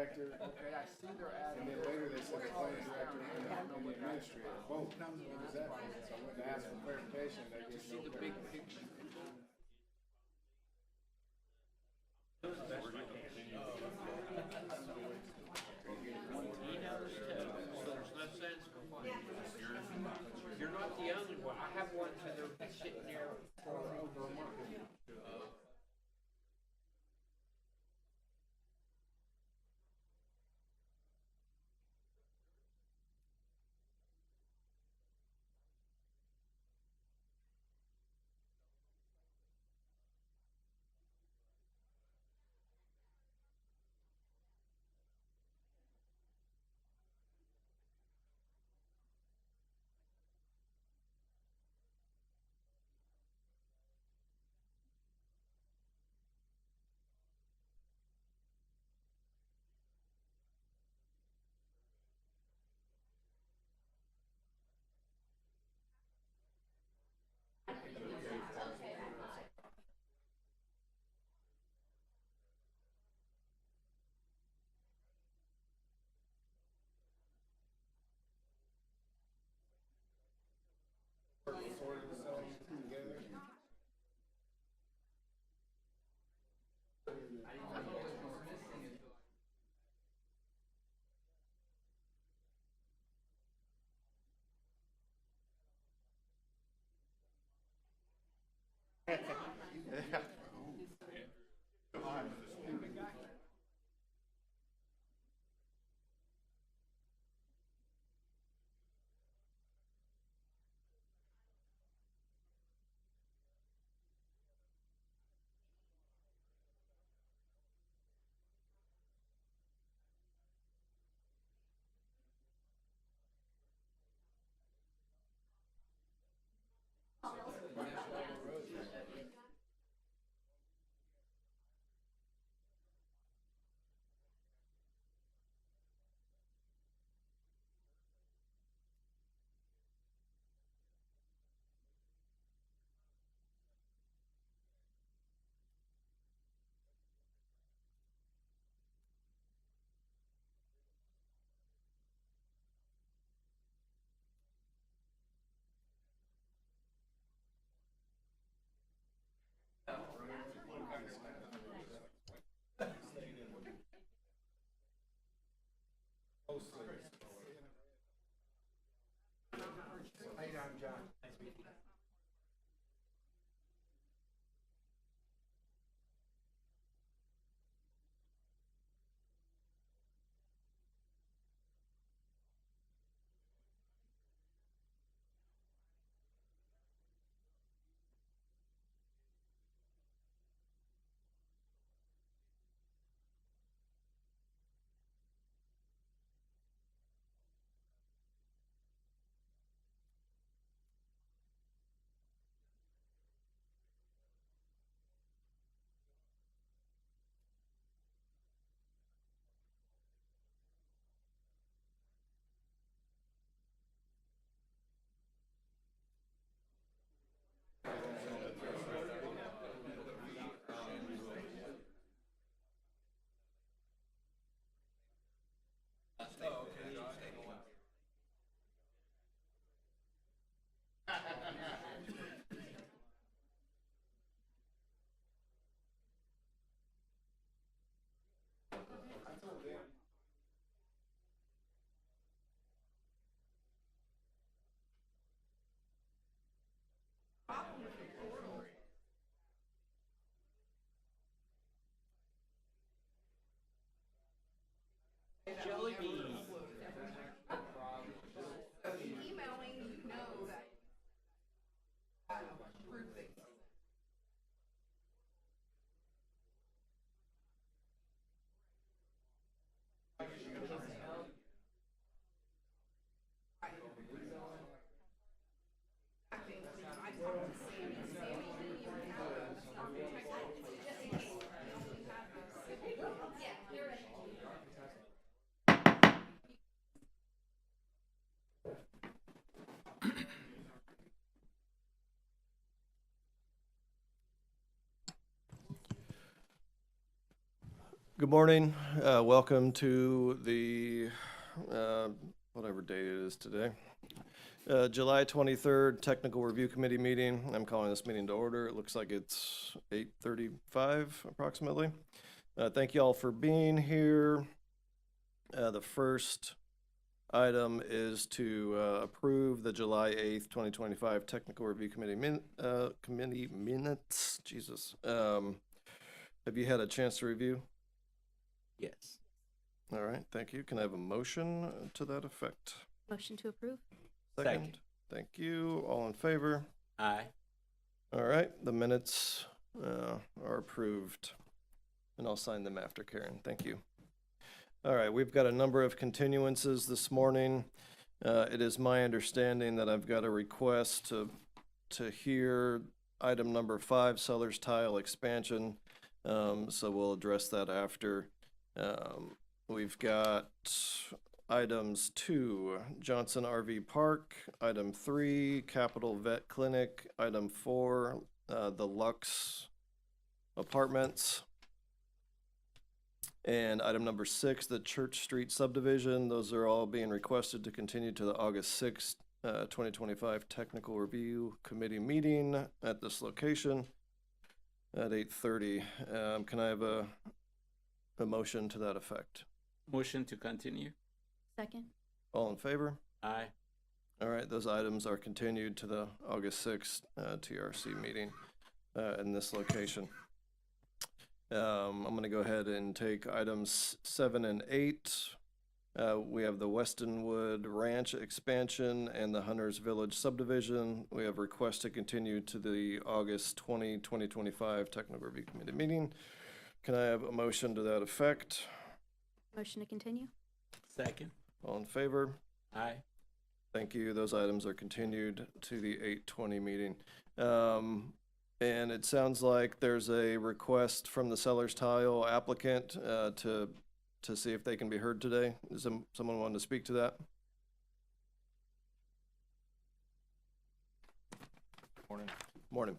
director. Okay, I see they're adding. And then later they said the plan director and the administrator, both. What was that? So I went to ask for clarification, they gave See no the big clarification. picture. So there's no sense for one. You're not the only one. I have ones that are sitting there for over a month. Work sort of together. Hey, I'm John. Jelly bean. Emailing, you know that proof that I think I talked to Sammy. Sammy didn't even have a copy of my license, just in case I only have a civil. Yeah, you're right. Good morning. Welcome to the, whatever date it is today, July 23rd Technical Review Committee meeting. I'm calling this meeting to order. It looks like it's 8:35 approximately. Thank you all for being here. The first item is to approve the July 8th, 2025 Technical Review Committee committee minutes. Jesus. Have you had a chance to review? Yes. All right, thank you. Can I have a motion to that effect? Motion to approve? Second. Thank you. All in favor? Aye. All right, the minutes are approved. And I'll sign them after, Karen. Thank you. All right, we've got a number of continuances this morning. It is my understanding that I've got a request to hear item number 5, Sellers Tile expansion. So we'll address that after. We've got items 2, Johnson RV Park, item 3, Capital Vet Clinic, item 4, the Lux Apartments, and item number 6, the Church Street subdivision. Those are all being requested to continue to the August 6th, 2025 Technical Review Committee meeting at this location at 8:30. Can I have a motion to that effect? Motion to continue. Second? All in favor? Aye. All right, those items are continued to the August 6th TRC meeting in this location. I'm going to go ahead and take items 7 and 8. We have the Westonwood Ranch expansion and the Hunters Village subdivision. We have requests to continue to the August 2025 Technical Review Committee meeting. Can I have a motion to that effect? Motion to continue? Second. All in favor? Aye. Thank you. Those items are continued to the 8:20 meeting. And it sounds like there's a request from the Sellers Tile applicant to see if they can be heard today. Does someone want to speak to that? Morning. Morning.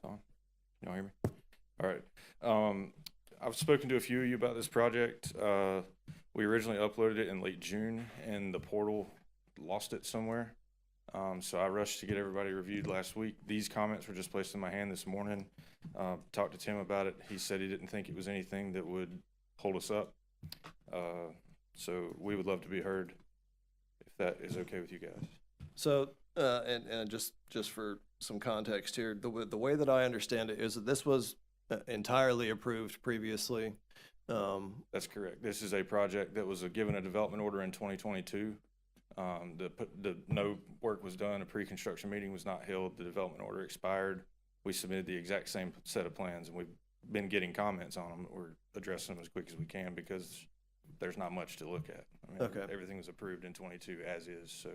On. You all hear me? All right. I've spoken to a few of you about this project. We originally uploaded it in late June and the portal lost it somewhere. So I rushed to get everybody reviewed last week. These comments were just placed in my hand this morning. Talked to Tim about it. He said he didn't think it was anything that would hold us up. So we would love to be heard if that is okay with you guys. So, and just for some context here, the way that I understand it is that this was entirely approved previously. That's correct. This is a project that was given a development order in 2022. No work was done. A pre-construction meeting was not held. The development order expired. We submitted the exact same set of plans, and we've been getting comments on them. We're addressing them as quick as we can because there's not much to look at. I mean, Okay. Everything was approved in 22 as is. So,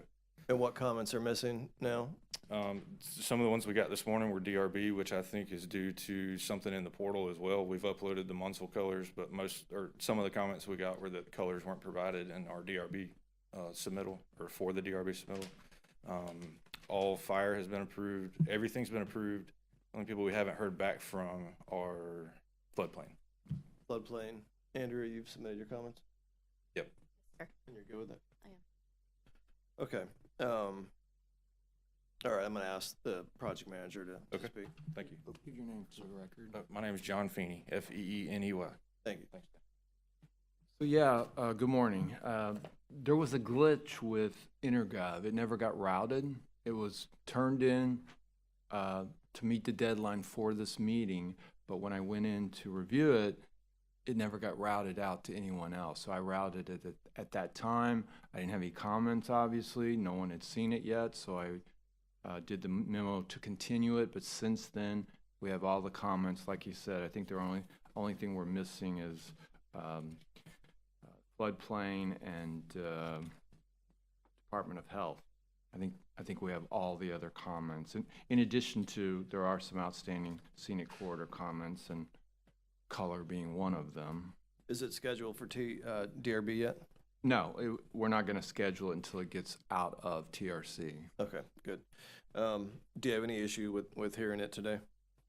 And what comments are missing now? some of the ones we got this morning were DRB, which I think is due to something in the portal as well. We've uploaded the Munsell colors, but some of the comments we got were that colors weren't provided in our DRB submittal, or for the DRB submittal. All fire has been approved. Everything's been approved. The only people we haven't heard back from are floodplain. Floodplain. Andrea, you've submitted your comments? Yep. Sure. And you're good with that? I am. Okay. All right, I'm going to ask the project manager to Okay. speak. Thank you. Give your name for the record. My name is John Feeney, Feeney. Thank you. Thanks. So yeah, good morning. There was a glitch with Intergov. It never got routed. It was turned in to meet the deadline for this meeting, but when I went in to review it, it never got routed out to anyone else. So I routed it at that time. I didn't have any comments, obviously. No one had seen it yet, so I did the memo to continue it. But since then, we have all the comments. Like you said, I think the only thing we're missing is floodplain and Department of Health. I think we have all the other comments. And in addition to, there are some outstanding scenic corridor comments, and color being one of them. Is it scheduled for DRB yet? No, we're not going to schedule it until it gets out of TRC. Okay, good. Do you have any issue with hearing it today?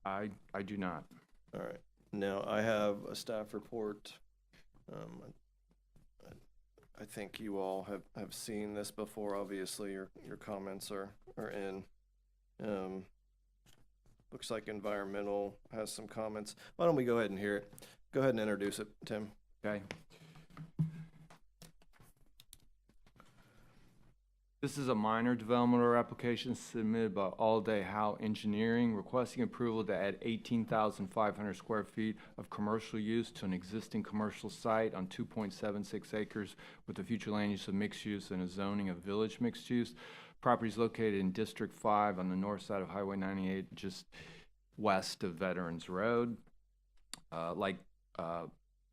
I do not. All right. Now, I have a staff report. I think you all have seen this before. Obviously, your comments are in. Looks like environmental has some comments. Why don't we go ahead and hear it? Go ahead and introduce it, Tim. Okay. This is a minor development or application submitted by All Day Howe Engineering requesting approval to add 18,500 square feet of commercial use to an existing commercial site on 2.76 acres with the future land use of mixed use and a zoning of village mixed use. Property is located in District 5 on the north side of Highway 98, just west of Veterans Road. Like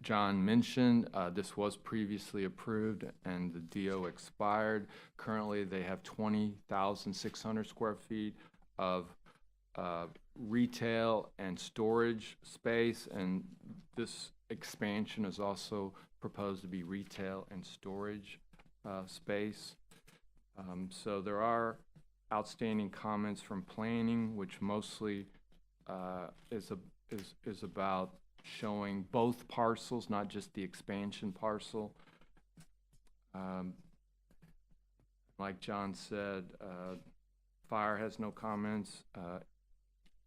John mentioned, this was previously approved and the DO expired. Currently, they have 20,600 square feet of retail and storage space, and this expansion is also proposed to be retail and storage space. So there are outstanding comments from planning, which mostly is about showing both parcels, not just the expansion parcel. Like John said, fire has no comments,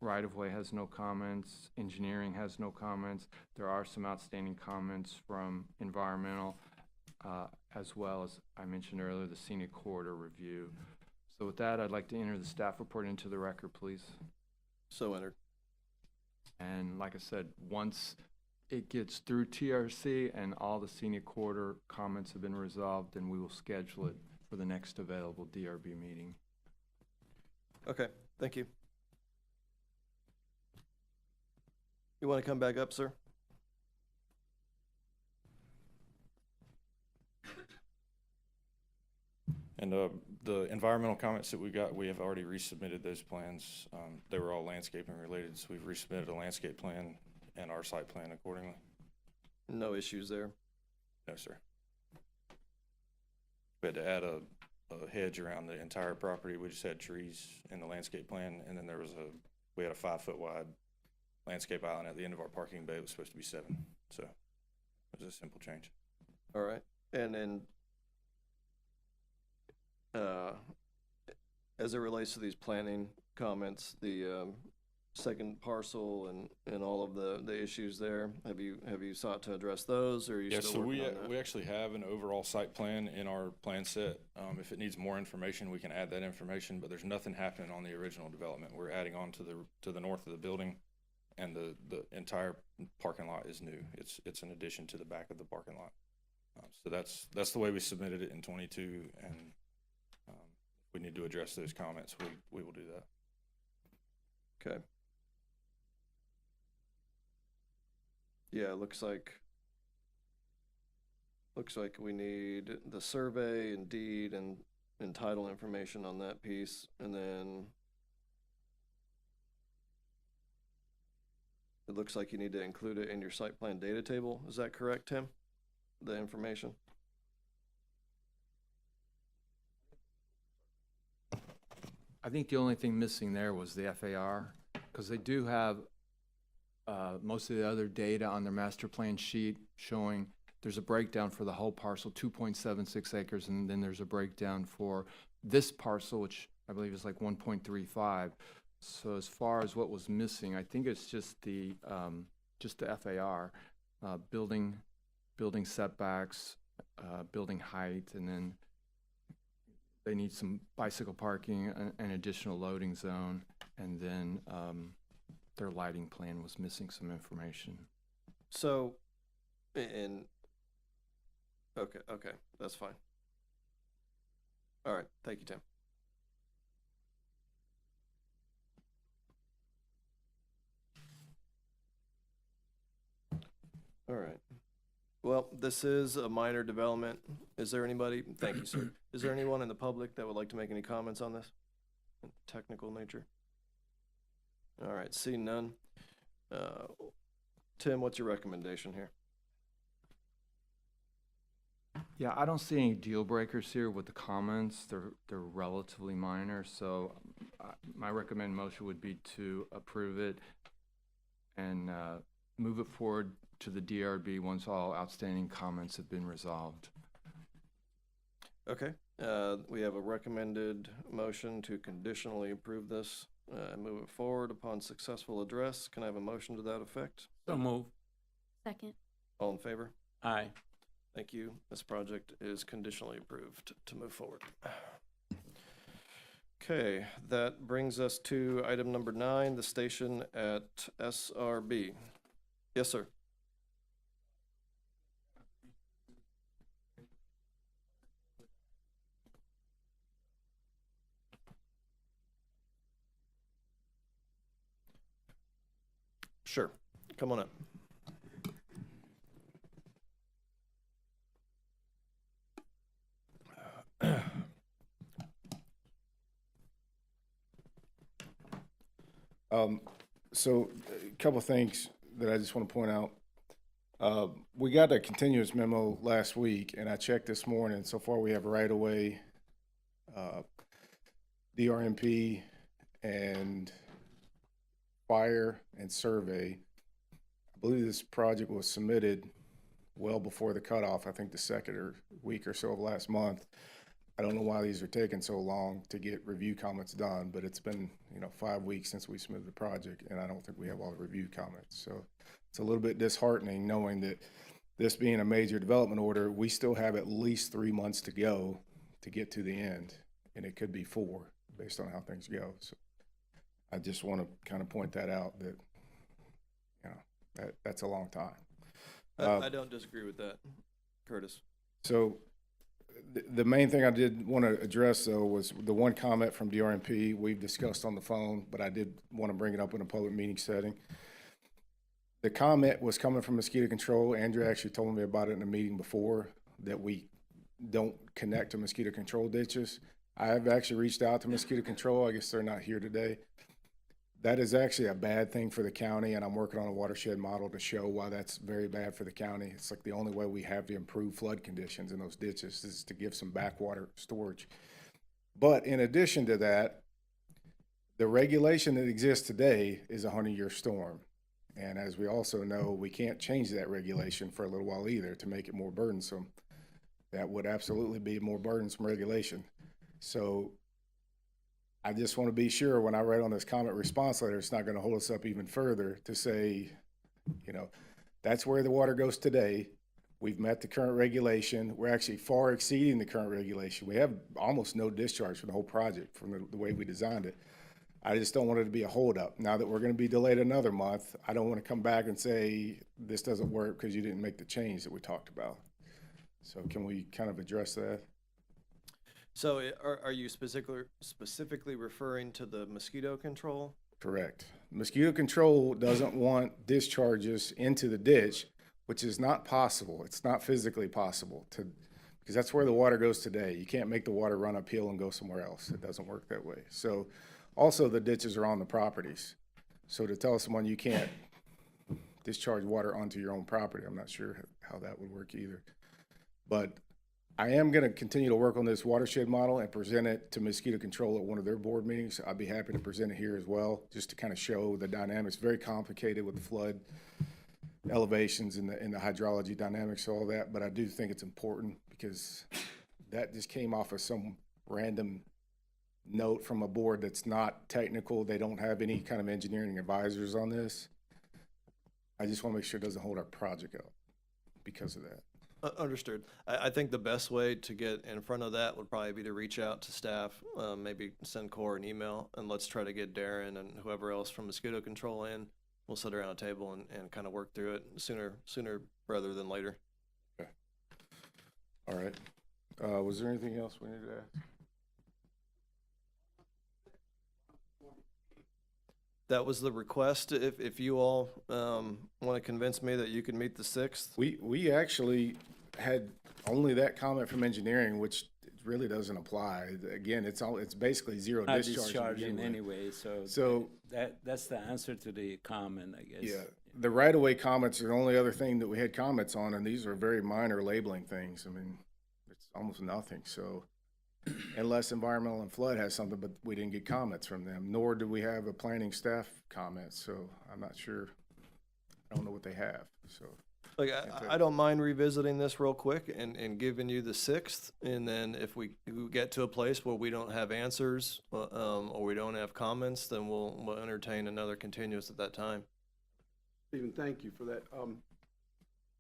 right-of-way has no comments, engineering has no comments. There are some outstanding comments from environmental, as well as I mentioned earlier, the scenic corridor review. So with that, I'd like to enter the staff report into the record, please. So entered. And like I said, once it gets through TRC and all the scenic corridor comments have been resolved, then we will schedule it for the next available DRB meeting. Okay, thank you. You want to come back up, sir? And the environmental comments that we got, we have already resubmitted those plans. They were all landscaping related, so we've resubmitted a landscape plan and our site plan accordingly. No issues there. No, sir. We had to add a hedge around the entire property. We just had trees in the landscape plan, and then we had a 5-foot wide landscape island at the end of our parking bay. It was supposed to be 7, so it was a simple change. All right. And then as it relates to these planning comments, the second parcel and all of the issues there, have you sought to address those, or are you Yeah, still so working on that? we actually have an overall site plan in our plan set. If it needs more information, we can add that information, but there's nothing happening on the original development. We're adding on to the north of the building, and the entire parking lot is new. It's an addition to the back of the parking lot. So that's the way we submitted it in 22, and we need to address those comments. We will do that. Okay. Yeah, it looks like we need the survey and deed and title information on that piece, and then it looks like you need to include it in your site plan data table. Is that correct, Tim? The information? I think the only thing missing there was the FAR, because they do have most of the other data on their master plan sheet showing there's a breakdown for the whole parcel, 2.76 acres, and then there's a breakdown for this parcel, which I believe is like 1.35. So as far as what was missing, I think it's just the FAR, building setbacks, building height, and then they need some bicycle parking, an additional loading zone, and then their lighting plan was missing some information. So, okay, that's fine. All right, thank you, Tim. All right. Well, this is a minor development. Is there anybody, thank you, sir. Is there anyone in the public that would like to make any comments on this? Technical nature? All right, seeing none. Tim, what's your recommendation here? Yeah, I don't see any deal breakers here with the comments. They're relatively minor, so my recommended motion would be to approve it and move it forward to the DRB once all outstanding comments have been resolved. Okay, we have a recommended motion to conditionally approve this, and move it forward upon successful address. Can I have a motion to that effect? So move. Second. All in favor? Aye. Thank you. This project is conditionally approved to move forward. Okay, that brings us to item number 9, the station at SRB. Yes, sir. Sure. Come on up. So a couple of things that I just want to point out. We got a continuous memo last week, and I checked this morning. So far, we have right-of-way, DRMP, and fire and survey. I believe this project was submitted well before the cutoff, I think the second or week or so of last month. I don't know why these are taking so long to get review comments done, but it's been, 5 weeks since we submitted the project, and I don't think we have all the review comments. So it's a little bit disheartening knowing that this being a major development order, we still have at least 3 months to go to get to the end, and it could be 4 based on how things go. So I just want to kind of point that out that, that's a long time. I don't disagree with that, Curtis. So the main thing I did want to address, though, was the one comment from DRMP we've discussed on the phone, but I did want to bring it up in a public meeting setting. The comment was coming from mosquito control. Andrew actually told me about it in a meeting before, that we don't connect to mosquito control ditches. I have actually reached out to mosquito control. I guess they're not here today. That is actually a bad thing for the county, and I'm working on a watershed model to show why that's very bad for the county. It's like the only way we have to improve flood conditions in those ditches is to give some backwater storage. But in addition to that, the regulation that exists today is a 100-year storm. And as we also know, we can't change that regulation for a little while either to make it more burdensome. That would absolutely be more burdensome regulation. So I just want to be sure when I write on this comment response letter, it's not going to hold us up even further to say, that's where the water goes today. We've met the current regulation. We're actually far exceeding the current regulation. We have almost no discharge from the whole project from the way we designed it. I just don't want it to be a holdup. Now that we're going to be delayed another month, I don't want to come back and say, this doesn't work because you didn't make the change that we talked about. So can we kind of address that? So are you specifically referring to the mosquito control? Correct. Mosquito control doesn't want discharges into the ditch, which is not possible. It's not physically possible because that's where the water goes today. You can't make the water run uphill and go somewhere else. It doesn't work that way. So also the ditches are on the properties. So to tell someone you can't discharge water onto your own property, I'm not sure how that would work either. But I am going to continue to work on this watershed model and present it to mosquito control at one of their board meetings. I'd be happy to present it here as well, just to kind of show the dynamics. Very complicated with the flood elevations and the hydrology dynamics, all that. But I do think it's important because that just came off of some random note from a board that's not technical. They don't have any kind of engineering advisors on this. I just want to make sure it doesn't hold our project up because of that. Understood. I think the best way to get in front of that would probably be to reach out to staff, maybe send Core an email, and let's try to get Darren and whoever else from mosquito control in. We'll sit around a table and kind of work through it sooner rather than later. Okay. All right. Was there anything else we needed to ask? That was the request. If you all want to convince me that you can meet the 6th. We actually had only that comment from engineering, which really doesn't apply. Again, it's basically zero Not discharge. to discharging begin with. anyway, So that's the answer to the comment, I guess. yeah, the right-of-way comments are the only other thing that we had comments on, and these are very minor labeling things. I mean, it's almost nothing. So unless environmental and flood has something, but we didn't get comments from them, nor do we have a planning staff comment. So I'm not sure. I don't know what they have, so. Like, Okay. I don't mind revisiting this real quick and giving you the 6th, and then if we get to a place where we don't have answers, or we don't have comments, then we'll entertain another continuance at that time. Stephen, thank you for that.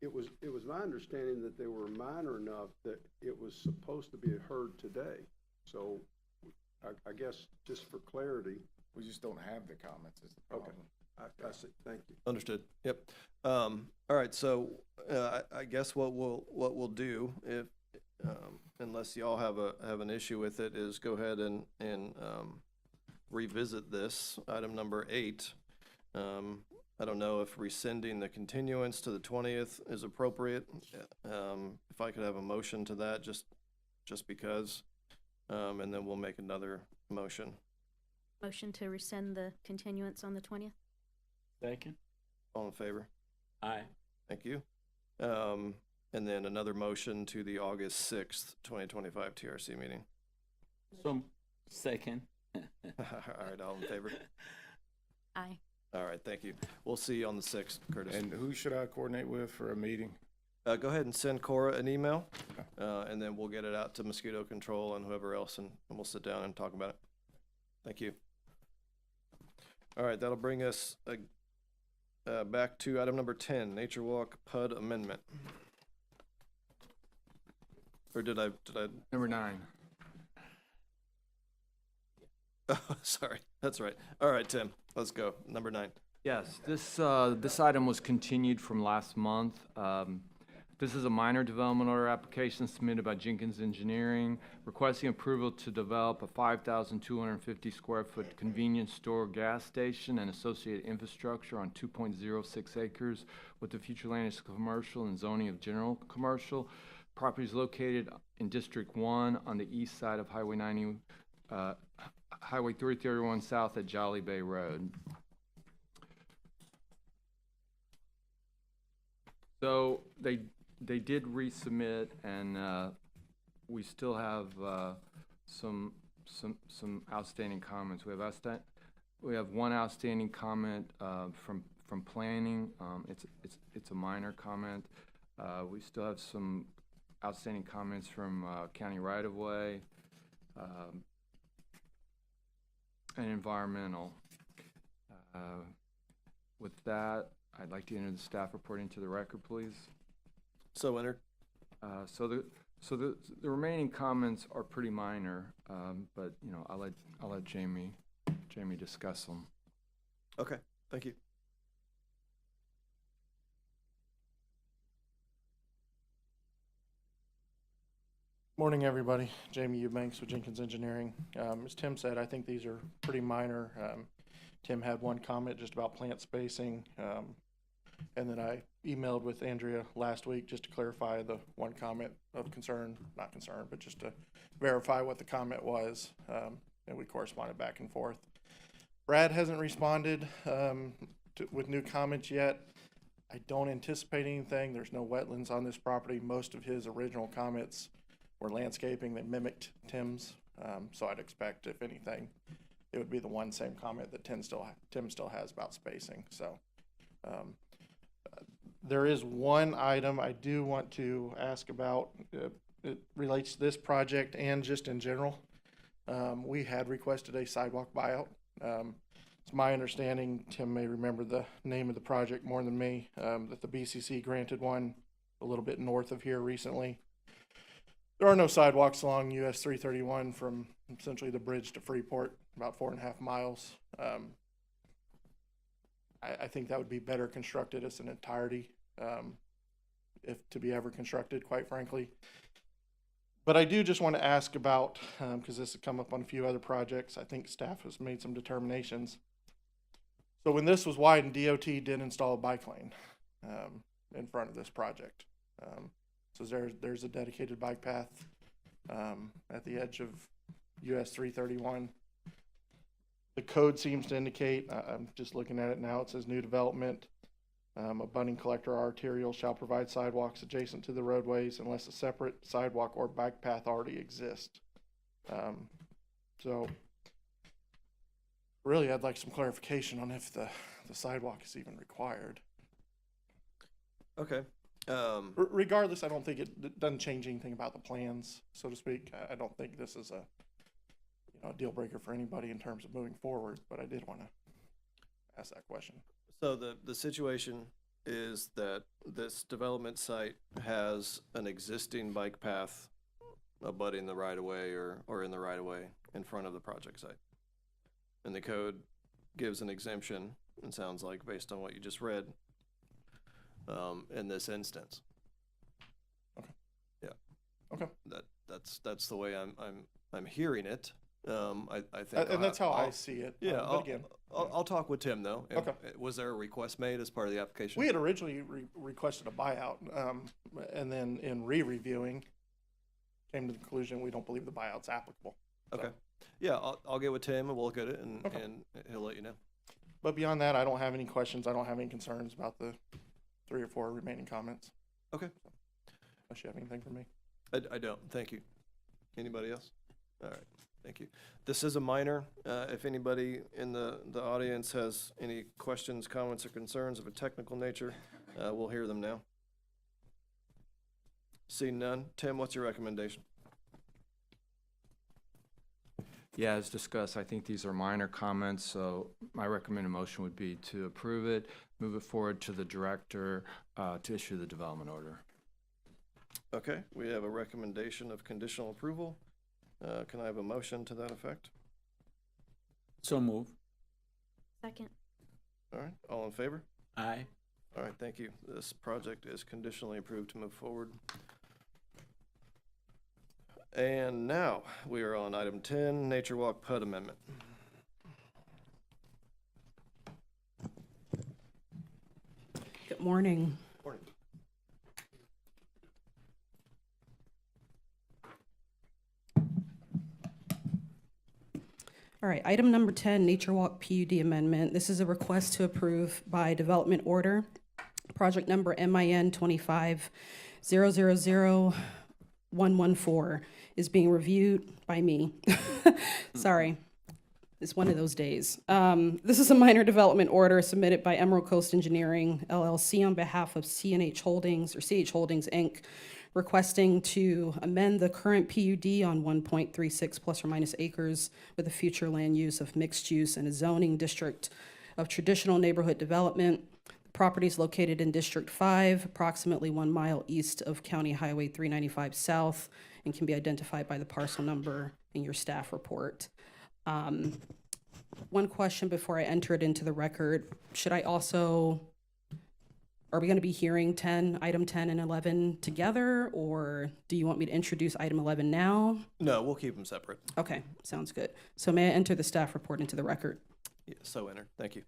It was my understanding that they were minor enough that it was supposed to be heard today. So I guess just for clarity, We just don't have the comments is the okay, problem. I see, thank you. Understood. Yep. All right. So I guess what we'll do, if unless y'all have an issue with it, is go ahead and revisit this item number 8. I don't know if rescinding the continuance to the 20th is appropriate. If I could have a motion to that, just because, and then we'll make another motion. Motion to rescind the continuance on the 20th? Second. All in favor? Aye. Thank you. And then another motion to the August 6th, 2025 TRC meeting. Some, second. All right, all in favor? Aye. All right, thank you. We'll see you on the 6th, Curtis. And who should I coordinate with for a meeting? Go ahead and send Cora an email, and then we'll get it out to mosquito control and whoever else, and we'll sit down and talk about it. Thank you. All right, that'll bring us back to item number 10, Nature Walk PUD amendment. Or did I? Number 9. Oh, sorry, that's right. All right, Tim, let's go. Number 9. Yes, this item was continued from last month. This is a minor development order application submitted by Jenkins Engineering requesting approval to develop a 5,250 square foot convenience store gas station and associated infrastructure on 2.06 acres with the future land is commercial and zoning of general commercial. Property is located in District 1 on the east side of Highway 331 south at Jolly Bay Road. So they did resubmit, and we still have some outstanding comments. We have one outstanding comment from planning. It's a minor comment. We still have some outstanding comments from county right-of-way and environmental. With that, I'd like to enter the staff report into the record, please. So entered. So the remaining comments are pretty minor, but you know, I'll let Jamie discuss them. Okay, thank you. Morning, everybody. Jamie Eubanks with Jenkins Engineering. As Tim said, I think these are pretty minor. Tim had one comment just about plant spacing. And then I emailed with Andrea last week just to clarify the one comment of concern, not concern, but just to verify what the comment was. And we corresponded back and forth. Brad hasn't responded with new comments yet. I don't anticipate anything. There's no wetlands on this property. Most of his original comments were landscaping that mimicked Tim's. So I'd expect, if anything, it would be the one same comment that Tim still has about spacing. So there is one item I do want to ask about. It relates to this project and just in general. We had requested a sidewalk buyout. It's my understanding, Tim may remember the name of the project more than me, that the BCC granted one a little bit north of here recently. There are no sidewalks along US 331 from essentially the bridge to Freeport, about 4.5 miles. I think that would be better constructed as an entirety, if to be ever constructed, quite frankly. But I do just want to ask about, because this has come up on a few other projects, I think staff has made some determinations. So when this was widened, DOT did install a bike lane in front of this project. So there's a dedicated bike path at the edge of US 331. The code seems to indicate, I'm just looking at it now, it says new development. Abutting collector arterial shall provide sidewalks adjacent to the roadways unless a separate sidewalk or bike path already exists. So really, I'd like some clarification on if the sidewalk is even required. Okay. Regardless, I don't think it doesn't change anything about the plans, so to speak. I don't think this is a, a deal breaker for anybody in terms of moving forward, but I did want to ask that question. So the situation is that this development site has an existing bike path abutting the right of way or in the right of way in front of the project site. And the code gives an exemption, it sounds like, based on what you just read, in this instance. Okay. Yeah. Okay. That's the way I'm hearing it. I think. And that's how I see it. Yeah, But again, I'll talk with Tim though. And, Okay. Was there a request made as part of the application? we had originally requested a buyout, and then in re-reviewing, came to the conclusion we don't believe the buyout's applicable. Okay. Yeah, I'll get with Tim and we'll look at it Okay. and he'll let you know. But beyond that, I don't have any questions. I don't have any concerns about the 3 or 4 remaining comments. Okay. Unless you have anything for me. I don't. Thank you. Anybody else? All right. Thank you. This is a minor. If anybody in the audience has any questions, comments, or concerns of a technical nature, we'll hear them now. Seeing none. Tim, what's your recommendation? Yeah, as discussed, I think these are minor comments, so my recommended motion would be to approve it, move it forward to the director to issue the development order. Okay, we have a recommendation of conditional approval. Can I have a motion to that effect? So move. Second. All right, all in favor? Aye. All right, thank you. This project is conditionally approved to move forward. And now, we are on item 10, Nature Walk PUD Amendment. Good morning. Morning. All right, item number 10, Nature Walk PUD Amendment. This is a request to approve by development order. Project number MIN 25000114 is being reviewed by me. Sorry, it's one of those days. This is a minor development order submitted by Emerald Coast Engineering LLC on behalf of CNH Holdings or CH Holdings Inc., requesting to amend the current PUD on 1.36 plus or minus acres with a future land use of mixed use and a zoning district of traditional neighborhood development. The property is located in District 5, approximately 1 mile east of County Highway 395 South, and can be identified by the parcel number in your staff report. One question before I enter it into the record, are we going to be hearing item 10 and 11 together, or do you want me to introduce item 11 now? No, we'll keep them separate. Okay, sounds good. So may I enter the staff report into the record? Yeah, so entered. Thank you.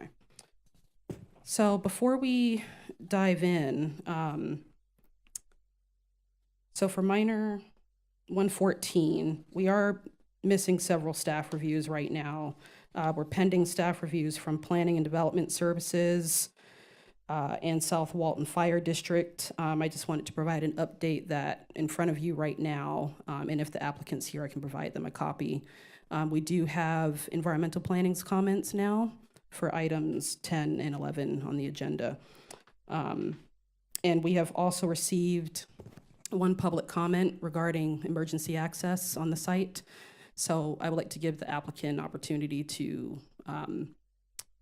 So before we dive in, so for minor 114, we are missing several staff reviews right now. We're pending staff reviews from Planning and Development Services, and South Walton Fire District. I just wanted to provide an update that in front of you right now, and if the applicant's here, I can provide them a copy. We do have environmental planning's comments now for items 10 and 11 on the agenda. And we have also received one public comment regarding emergency access on the site. So I would like to give the applicant an opportunity to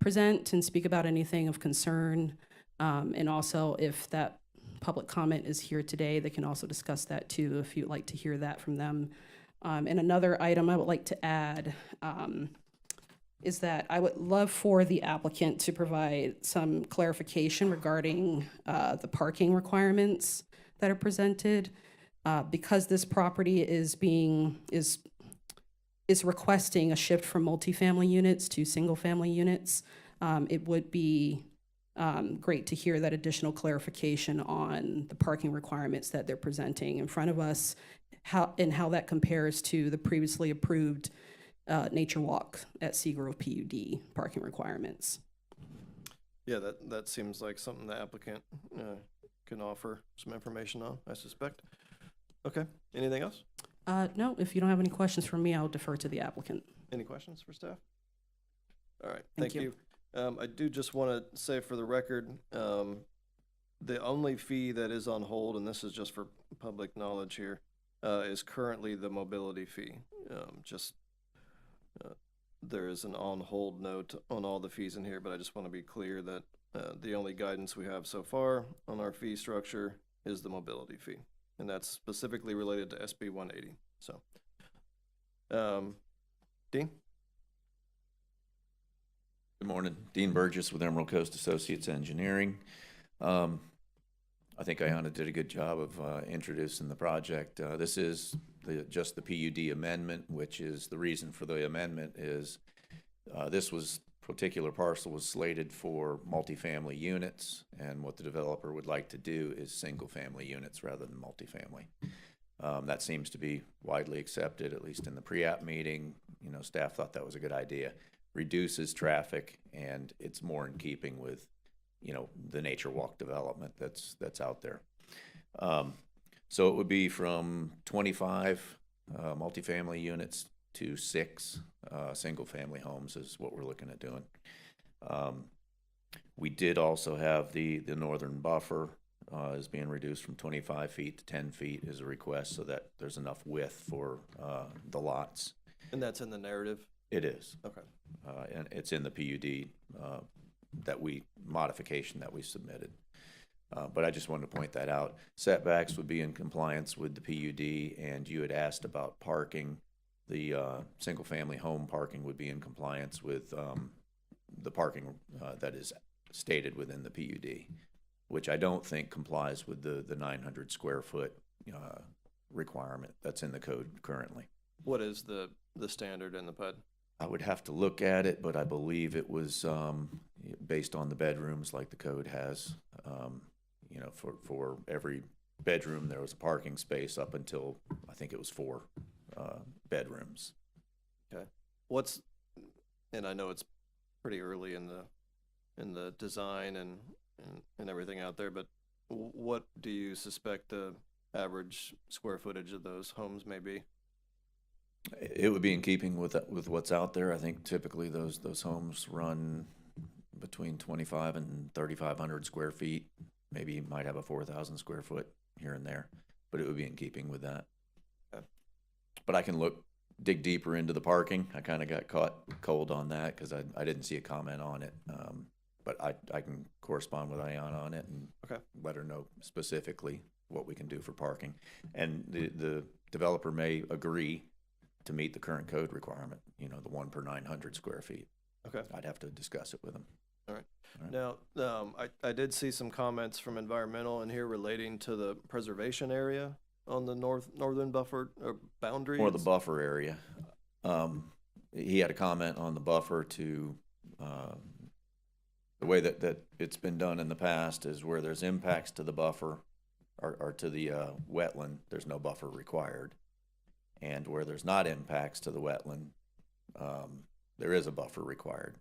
present and speak about anything of concern. And also, if that public comment is here today, they can also discuss that too, if you'd like to hear that from them. And another item I would like to add is that I would love for the applicant to provide some clarification regarding the parking requirements that are presented. Because this property is requesting a shift from multifamily units to single-family units, it would be great to hear that additional clarification on the parking requirements that they're presenting in front of us, how that compares to the previously approved Nature Walk at Seagrove PUD parking requirements. Yeah, that seems like something the applicant can offer some information on, I suspect. Okay, anything else? No, if you don't have any questions for me, I'll defer to the applicant. Any questions for staff? All right, Thank thank you. I do just want to say for the record, the only fee that is on hold, and this is just for public knowledge here, is currently the mobility fee. There is an on-hold note on all the fees in here, but I just want to be clear that the only guidance we have so far on our fee structure is the mobility fee, and that's specifically related to SB 180. So, Dean? Good morning, Dean Burgess with Emerald Coast Associates Engineering. I think Ayanna did a good job of introducing the project. This is just the PUD amendment, which is the reason for the amendment is this particular parcel was slated for multifamily units, and what the developer would like to do is single-family units rather than multifamily. That seems to be widely accepted, at least in the pre-app meeting. You know, staff thought that was a good idea. Reduces traffic, and it's more in keeping with, you know, the nature walk development that's out there. So it would be from 25 multifamily units to 6 single-family homes is what we're looking at doing. We did also have the northern buffer is being reduced from 25 feet to 10 feet as a request so that there's enough width for the lots. And that's in the narrative? It is. Okay. And it's in the PUD modification that we submitted. But I just wanted to point that out. Setbacks would be in compliance with the PUD, and you had asked about parking. The single-family home parking would be in compliance with the parking that is stated within the PUD, which I don't think complies with the 900 square foot requirement that's in the code currently. What is the standard in the PUD? I would have to look at it, but I believe it was based on the bedrooms like the code has. You know, for every bedroom, there was a parking space up until, I think it was 4 bedrooms. Okay. And I know it's pretty early in the design and everything out there, but what do you suspect the average square footage of those homes may be? It would be in keeping with what's out there. I think typically those homes run between 2,500 and 3,500 square feet. Maybe you might have a 4,000 square foot here and there, but it would be in keeping with that. Okay. But I can dig deeper into the parking. I kind of got caught cold on that because I didn't see a comment on it. But I can correspond with Ayanna on it and let her know specifically what we can do for parking. And the developer may agree to meet the current code requirement, you know, the 1 per 900 square feet. Okay. I'd have to discuss it with them. All right. Now, I did see some comments from environmental in here relating to the preservation area on the northern buffer or boundary. Or the buffer area. He had a comment on the buffer to the way that it's been done in the past is where there's impacts to the buffer or to the wetland, there's no buffer required. And where there's not impacts to the wetland, there is a buffer required.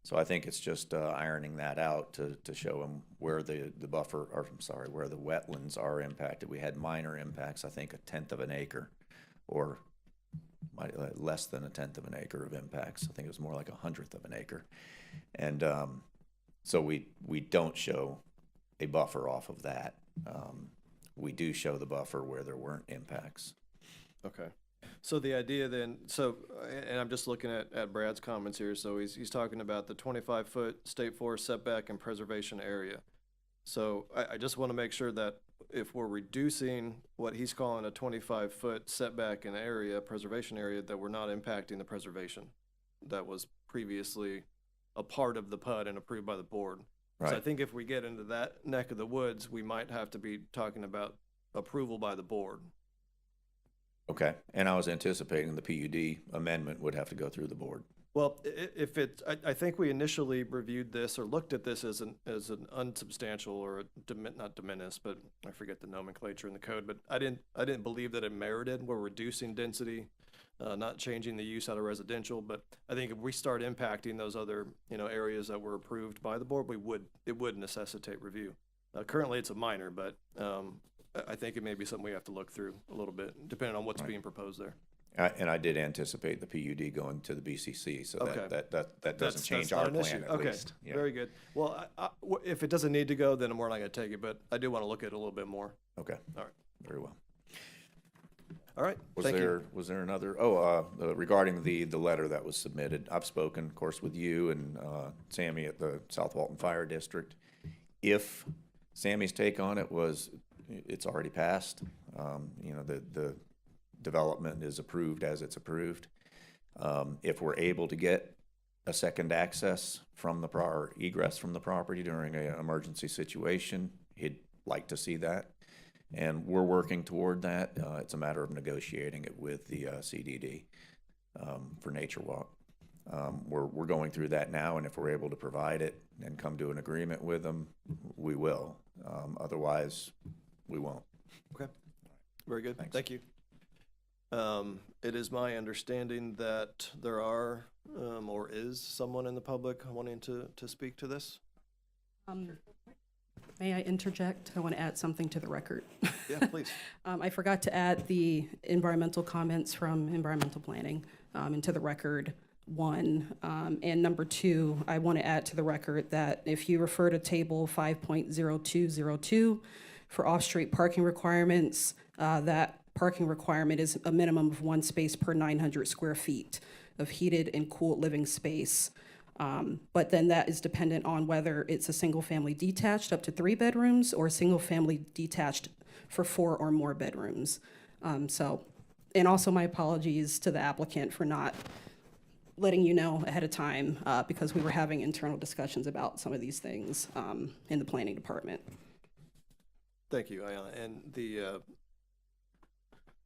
So I think it's just ironing that out to show them where the buffer, or I'm sorry, where the wetlands are impacted. We had minor impacts, I think 1/10 of an acre, or less than 1/10 of an acre of impacts. I think it was more like 100th of an acre. And so we don't show a buffer off of that. We do show the buffer where there weren't impacts. Okay. So the idea then, and I'm just looking at Brad's comments here, so he's talking about the 25-foot state forest setback and preservation area. So I just want to make sure that if we're reducing what he's calling a 25-foot setback in area, preservation area, that we're not impacting the preservation that was previously a part of the PUD and approved by the board. Right. So I think if we get into that neck of the woods, we might have to be talking about approval by the board. Okay, and I was anticipating the PUD amendment would have to go through the board. Well, I think we initially reviewed this or looked at this as an unsubstantial or not de minimis, but I forget the nomenclature in the code, but I didn't believe that it merited. We're reducing density, not changing the use out of residential, but I think if we start impacting those other, areas that were approved by the board, it would necessitate review. Currently it's a minor, but, I think it may be something we have to look through a little bit, depending on what's being proposed there. And I did anticipate the PUD going to the BCC, so Okay. that doesn't change not our an issue. plan at Okay, least. Yeah. very good. Well, if it doesn't need to go, then we're not gonna take it, but I do wanna look at it a little bit more. Okay. All right. Very well. All right, Was thank you. was there another, regarding the letter that was submitted, I've spoken, of course, with you and, Sammy at the South Walton Fire District. If Sammy's take on it was, it's already passed, you know, the development is approved as it's approved. If we're able to get a second access from or egress from the property during an emergency situation, he'd like to see that. And we're working toward that. It's a matter of negotiating it with the CDD for Nature Walk. We're going through that now, and if we're able to provide it and come to an agreement with them, we will. Otherwise, we won't. Okay, very good, Thanks. thank you. It is my understanding that there are, or is someone in the public wanting to speak to this? May I interject? I want to add something to the record. Yeah, please. I forgot to add the environmental comments from environmental planning into the record, one. And number two, I want to add to the record that if you refer to table 5.0202 for off-street parking requirements, that parking requirement is a minimum of 1 space per 900 square feet of heated and cooled living space. But then that is dependent on whether it's a single-family detached up to 3 bedrooms or a single-family detached for 4 or more bedrooms. And also my apologies to the applicant for not letting you know ahead of time because we were having internal discussions about some of these things in the planning department. Thank you, Ayana. And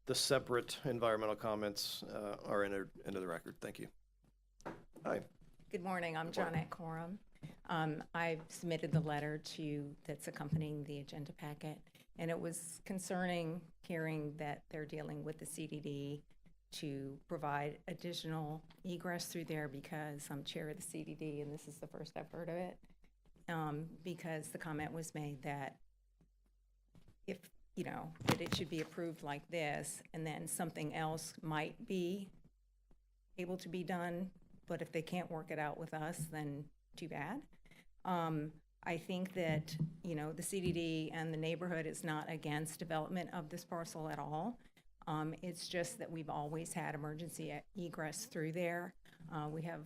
the separate environmental comments are entered into the record. Thank you. Hi. Good morning, I'm Johnette Coram. I submitted the letter that's accompanying the agenda packet, and it was concerning hearing that they're dealing with the CDD to provide additional egress through there because I'm chair of the CDD, and this is the first I've heard of it, because the comment was made that if, you know, that it should be approved like this, and then something else might be able to be done, but if they can't work it out with us, then too bad. I think that, you know, the CDD and the neighborhood is not against development of this parcel at all. It's just that we've always had emergency egress through there. We have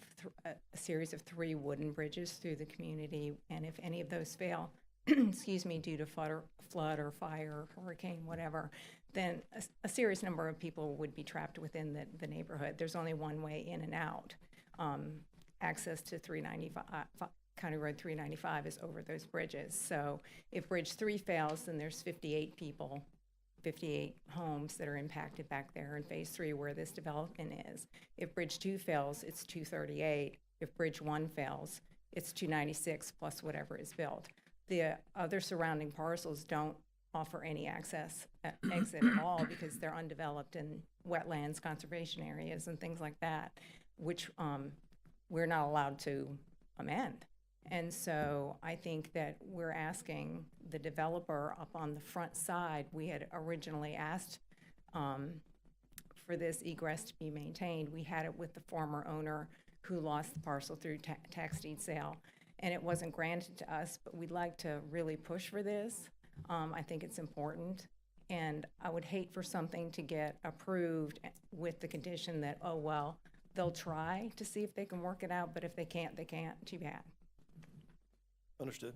a series of 3 wooden bridges through the community, and if any of those fail, excuse me, due to flood or fire, hurricane, whatever, then a serious number of people would be trapped within the neighborhood. There's only one way in and out. Access to 395, County Road 395 is over those bridges. So if Bridge 3 fails, then there's 58 people, 58 homes that are impacted back there in Phase 3 where this development is. If Bridge 2 fails, it's 238. If Bridge 1 fails, it's 296 plus whatever is built. The other surrounding parcels don't offer any exit at all because they're undeveloped in wetlands, conservation areas, and things like that, which we're not allowed to amend. And so I think that we're asking the developer up on the front side, we had originally asked for this egress to be maintained. We had it with the former owner who lost the parcel through tax deed sale, and it wasn't granted to us, but we'd like to really push for this. I think it's important. And I would hate for something to get approved with the condition that, oh, well, they'll try to see if they can work it out, but if they can't, they can't. Too bad. Understood.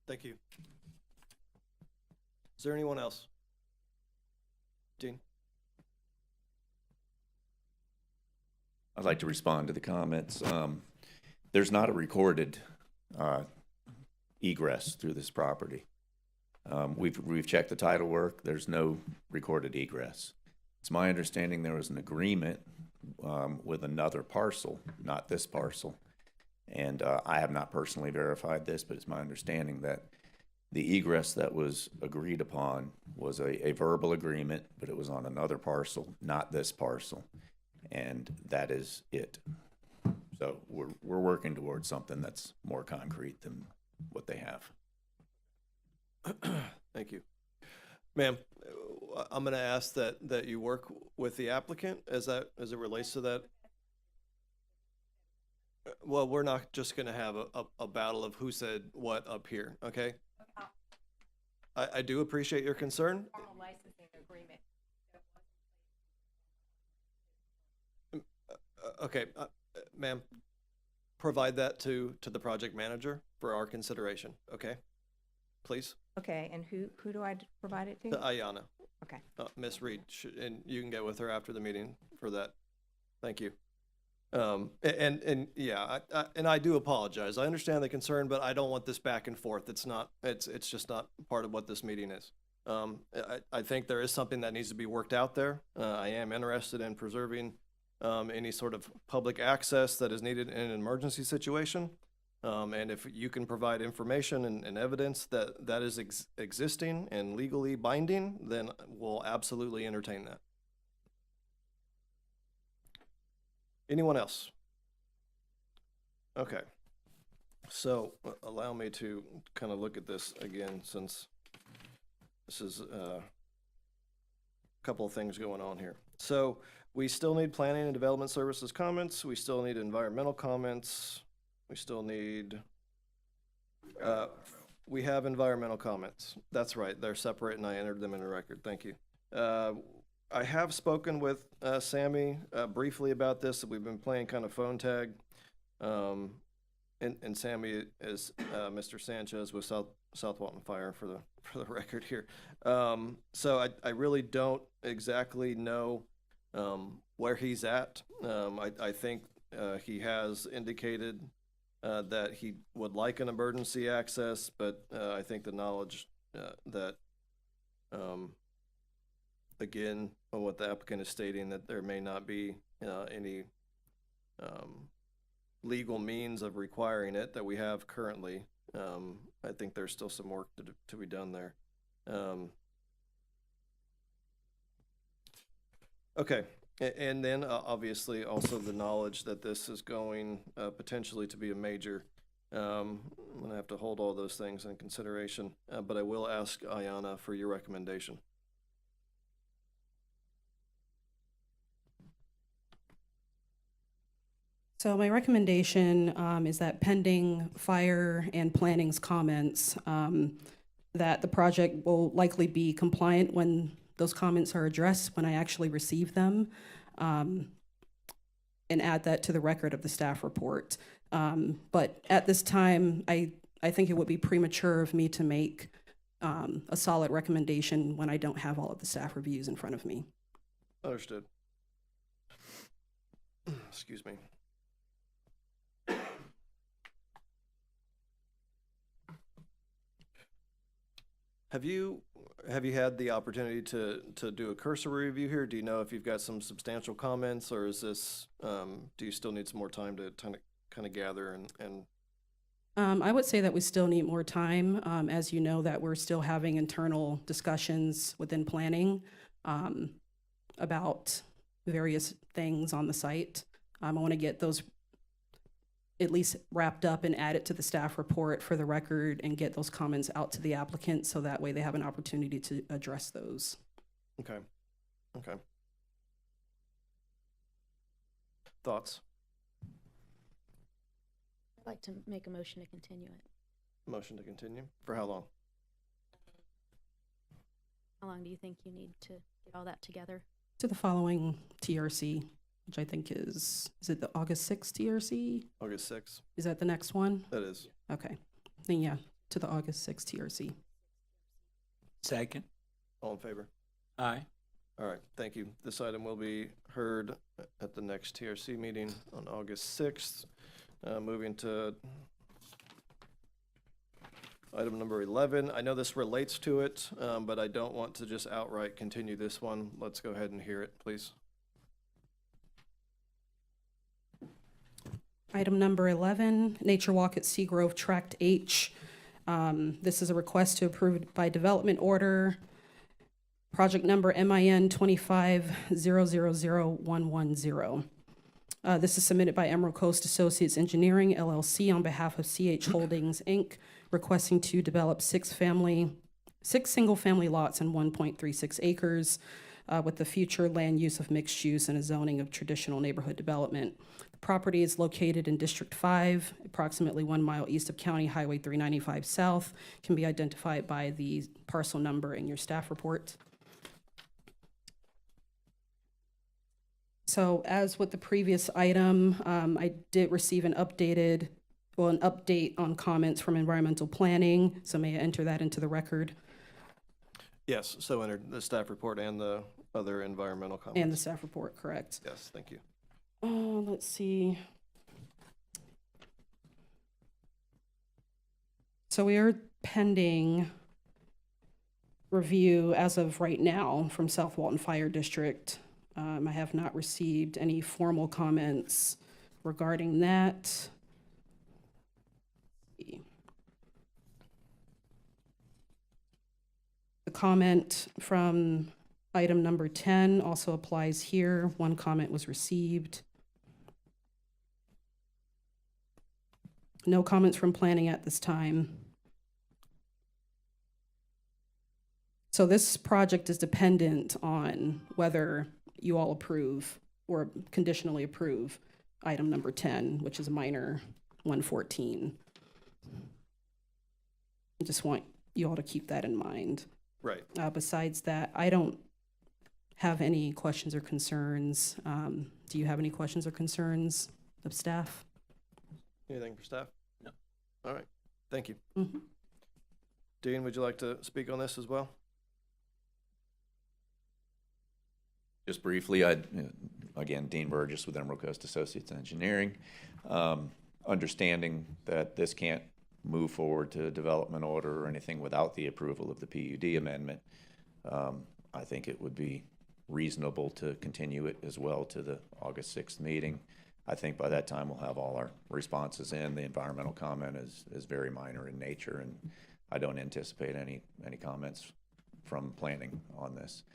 Thank you. Is there anyone else? Dean? I'd like to respond to the comments. There's not a recorded egress through this property. We've checked the title work. There's no recorded egress. It's my understanding there was an agreement with another parcel, not this parcel. And I have not personally verified this, but it's my understanding that the egress that was agreed upon was a verbal agreement, but it was on another parcel, not this parcel. And that is it. So we're working towards something that's more concrete than what they have. Thank you. Ma'am, I'm gonna ask that you work with the applicant as it relates to that. Well, we're not just gonna have a battle of who said what up here, okay? I do appreciate your concern. Formal licensing agreement. Okay, ma'am, provide that to the project manager for our consideration, okay? Please, Okay, and who do I provide it to to? Ayana. Okay. Miss Reed, and you can get with her after the meeting for that. Thank you. And yeah, I do apologize. I understand the concern, but I don't want this back and forth. It's just not part of what this meeting is. I think there is something that needs to be worked out there. I am interested in preserving, any sort of public access that is needed in an emergency situation. And if you can provide information and evidence that is existing and legally binding, then we'll absolutely entertain that. Anyone else? Okay. So allow me to kind of look at this again, since this is a couple of things going on here. So we still need planning and development services comments. We still need environmental comments. We still need, we have environmental comments. That's right. They're separate and I entered them in the record. Thank you. I have spoken with Sammy briefly about this. We've been playing kind of phone tag. And Sammy is Mr. Sanchez with South Walton Fire for the record here. So I really don't exactly know where he's at. I think he has indicated that he would like an emergency access, but I think the knowledge that again, what the applicant is stating, that there may not be any legal means of requiring it that we have currently. I think there's still some work to be done there. Okay, and then obviously also the knowledge that this is going potentially to be a major. I'm gonna have to hold all those things in consideration, but I will ask Ayana for your recommendation. So my recommendation is that pending fire and planning's comments, that the project will likely be compliant when those comments are addressed, when I actually receive them, and add that to the record of the staff report. But at this time, I think it would be premature of me to make a solid recommendation when I don't have all of the staff reviews in front of me. Understood. Excuse me. Have you had the opportunity to do a cursory review here? Do you know if you've got some substantial comments, or is this, do you still need some more time to kind of gather and? I would say that we still need more time. As you know, that we're still having internal discussions within planning about various things on the site. I want to get those at least wrapped up and add it to the staff report for the record and get those comments out to the applicant so that way they have an opportunity to address those. Okay. Okay. Thoughts? I'd like to make a motion to continue it. Motion to continue? For how long? How long do you think you need to get all that together? To the following TRC, which I think is it the August 6th TRC? August 6th. Is that the next one? That is. Okay. Then yeah, to the August 6th TRC. Second. All in favor? Aye. All right, thank you. This item will be heard at the next TRC meeting on August 6th. Moving to item number 11. I know this relates to it, but I don't want to just outright continue this one. Let's go ahead and hear it, please. Item number 11, Nature Walk at Seagrove Tract H. This is a request to approve by development order, project number MIN 25000110. This is submitted by Emerald Coast Associates Engineering, LLC, on behalf of CH Holdings, Inc., requesting to develop 6 family 6 single-family lots and 1.36 acres with the future land use of mixed use and a zoning of traditional neighborhood development. The property is located in District 5, approximately 1 mile east of County Highway 395 South, can be identified by the parcel number in your staff report. So as with the previous item, I did receive an update on comments from environmental planning, so may I enter that into the record? Yes, so enter the staff report and the other environmental comments. And the staff report, correct. Yes, thank you. Let's see. So we are pending review as of right now from South Walton Fire District. I have not received any formal comments regarding that. The comment from item number 10 also applies here. 1 comment was received. No comments from planning at this time. So this project is dependent on whether you all approve or conditionally approve item number 10, which is minor 114. I just want you all to keep that in mind. Right. Besides that, I don't have any questions or concerns. Do you have any questions or concerns of staff? Anything for staff? No. All right, thank you. Mhm. Dean, would you like to speak on this as well? Just briefly, again, Dean Burgess with Emerald Coast Associates Engineering. Understanding that this can't move forward to a development order or anything without the approval of the PUD amendment, I think it would be reasonable to continue it as well to the August 6th meeting. I think by that time we'll have all our responses in. The environmental comment is very minor in nature, and I don't anticipate any comments from planning on this.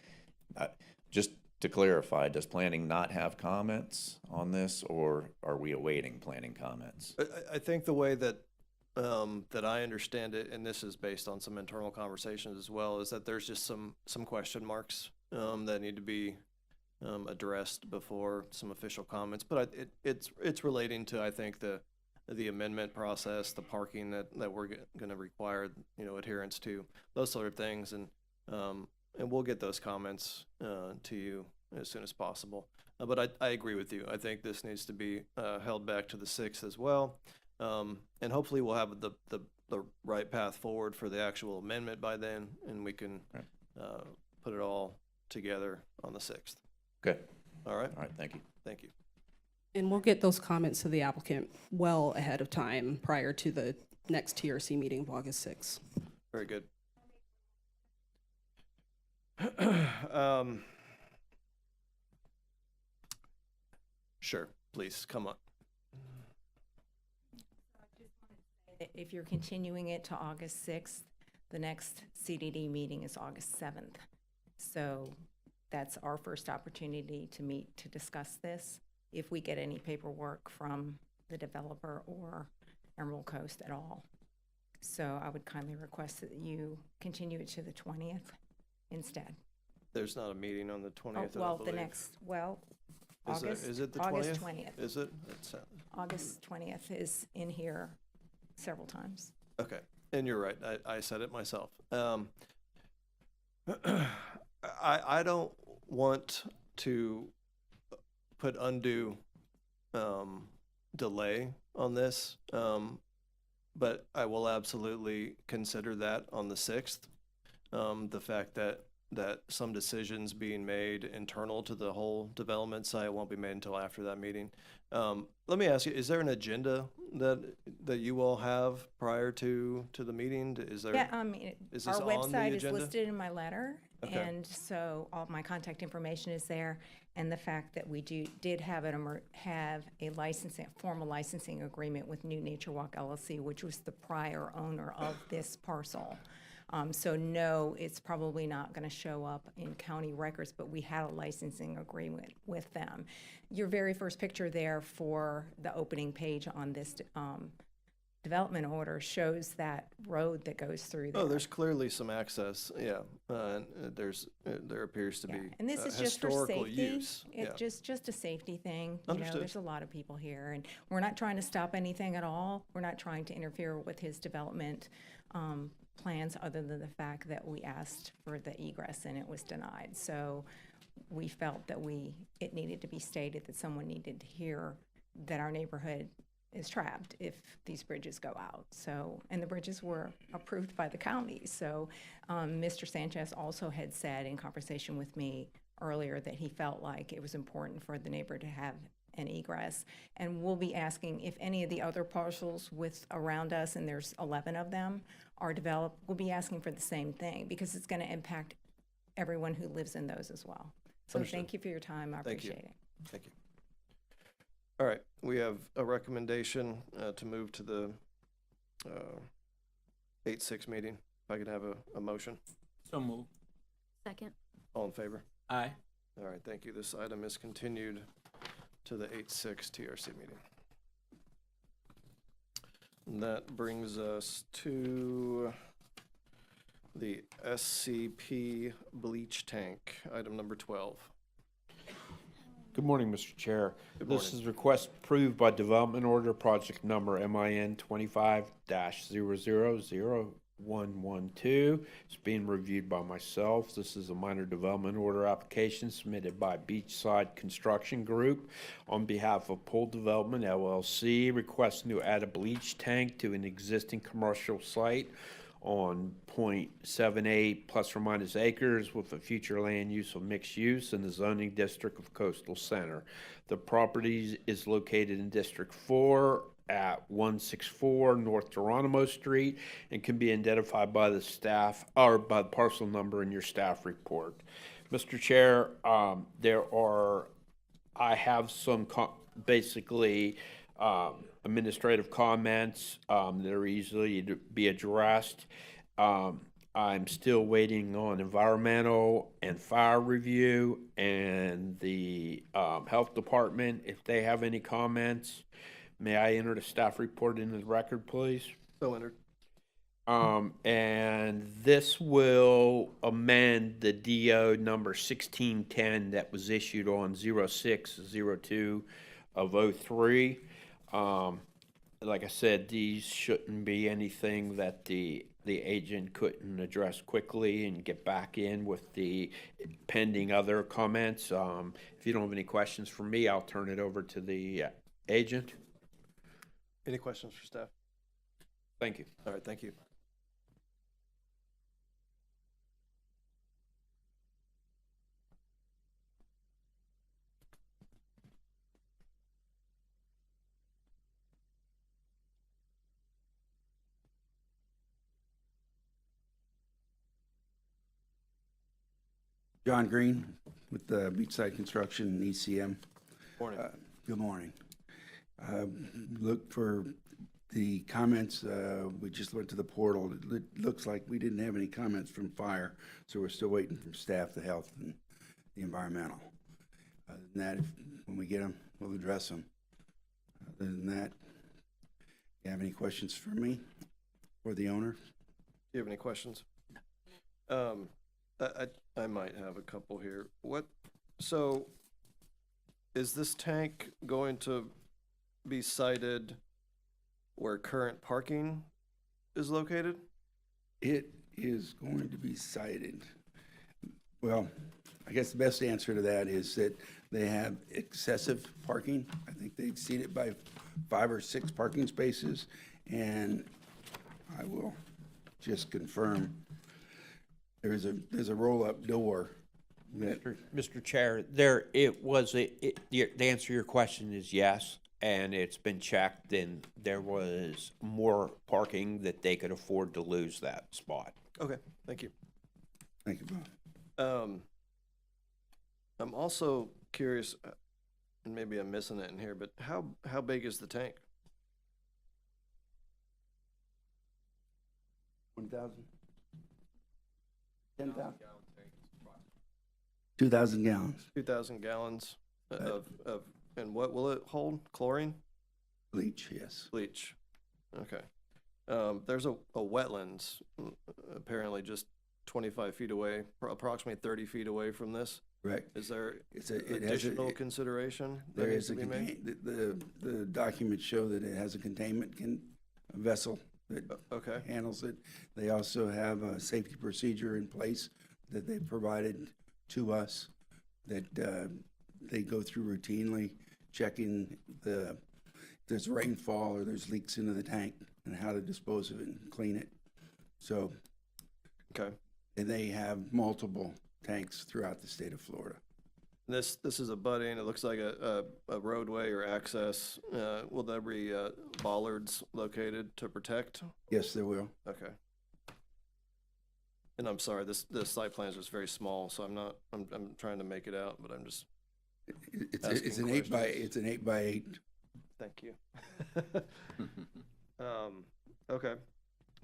Just to clarify, does planning not have comments on this, or are we awaiting planning comments? I think the way that that I understand it, and this is based on some internal conversations as well, is that there's just some question marks that need to be addressed before some official comments. But it's relating to, I think, the amendment process, the parking that we're going to require, adherence to, those sort of things, and we'll get those comments to you as soon as possible. But I agree with you. I think this needs to be held back to the 6th as well. And hopefully we'll have the right path forward for the actual amendment by then, and we can put it all together on the 6th. Okay. All right? All right, thank you. Thank you. And we'll get those comments to the applicant well ahead of time prior to the next TRC meeting of August 6th. Very good. Sure, please, come on. If you're continuing it to August 6th, the next CDD meeting is August 7th. So that's our first opportunity to meet to discuss this, if we get any paperwork from the developer or Emerald Coast at all. So I would kindly request that you continue it to the 20th instead. There's not a meeting on the 20th, I Well, believe. Is it the 20th? August 20th. Is it? August 20th is in here several times. Okay, and you're right, I said it myself. I don't want to put undue delay on this, but I will absolutely consider that on the 6th. The fact that some decisions being made internal to the whole development site won't be made until after that meeting. Let me ask you, is there an agenda that you all have prior to the meeting? Is there? Yeah, is our this on the website is agenda? listed in my letter, Okay. and so all my contact information is there. And the fact that we did have a formal licensing agreement with New Nature Walk LLC, which was the prior owner of this parcel. So no, it's probably not going to show up in county records, but we had a licensing agreement with them. Your very first picture there for the opening page on this development order shows that road that goes through there. Oh, there's clearly some access, yeah, and there appears to Yeah, be and this is just for historical safety. use. Yeah. It's just a safety thing. You know, Understood. there's a lot of people here, and we're not trying to stop anything at all. We're not trying to interfere with his development plans, other than the fact that we asked for the egress and it was denied. So we felt that it needed to be stated that someone needed to hear that our neighborhood is trapped if these bridges go out. So, and the bridges were approved by the county. So, Mr. Sanchez also had said in conversation with me earlier that he felt like it was important for the neighbor to have an egress. And we'll be asking if any of the other parcels around us, and there's 11 of them, are developed, we'll be asking for the same thing, because it's going to impact everyone who lives in those as well. So Understood. thank you for your time. I Thank you. appreciate it. Thank you. All right, we have a recommendation to move to the 8-6 meeting. If I could have a motion. So move. Second. All in favor? Aye. All right, thank you. This item is continued to the 8-6 TRC meeting. And that brings us to the SCP bleach tank, item number 12. Good morning, Mr. Chair. Good This morning. is request approved by Development Order Project Number MIN 25-000112. It's being reviewed by myself. This is a minor development order application submitted by Beachside Construction Group on behalf of Pool Development LLC, requesting to add a bleach tank to an existing commercial site on .78 plus or minus acres with a future land use of mixed use in the zoning district of Coastal Center. The property is located in District 4 at 164 North Geronimo Street and can be identified by the staff or by the parcel number in your staff report. Mr. Chair, I have some basically administrative comments that are easily to be addressed. I'm still waiting on environmental and fire review and the health department. If they have any comments, may I enter the staff report into the record, please? So entered. And this will amend the DO number 1610 that was issued on 06/02 of 03. Like I said, these shouldn't be anything that the agent couldn't address quickly and get back in with the pending other comments. If you don't have any questions for me, I'll turn it over to the agent. Any questions for staff? Thank you. All right, thank you. John Green with the Beachside Construction and ECM. Morning. Good morning. Look for the comments. We just went to the portal. It looks like we didn't have any comments from fire, so we're still waiting from staff, the health, and the environmental. Other than that, when we get them, we'll address them. Other than that, you have any questions for me or the owner? Do you have any questions? I might have a couple here. So is this tank going to be sited where current parking is located? It is going to be cited. Well, I guess the best answer to that is that they have excessive parking. I think they exceed it by 5 or 6 parking spaces. And I will just confirm, there's a roll-up door that, Mr. Chair, the answer to your question is yes, and it's been checked, and there was more parking that they could afford to lose that spot. Okay, thank you. thank you, Bob. I'm also curious, and maybe I'm missing it in here, but how big is the tank? 1,000? 10,000? 2,000 gallons 2,000 gallons of, and what will it hold? Chlorine? bleach, yes. Bleach. Okay. There's a wetlands, apparently just 25 feet away, approximately 30 feet away from this. Correct. Is there It has a- additional consideration that There needs is to a be made? the documents show that it has a containment vessel that Okay, handles it. They also have a safety procedure in place that they provided to us that they go through routinely, checking if there's rainfall or there's leaks into the tank and how to dispose of it and clean it. So, okay. and they have multiple tanks throughout the state of Florida. This is a budding, it looks like a roadway or access. Will there be bollards located to protect? Yes, there will. Okay. And I'm sorry, this site plan is just very small, so I'm trying to make it out, but I'm just, It's Asking an 8 by questions. it's an 8 by 8. thank you. Okay.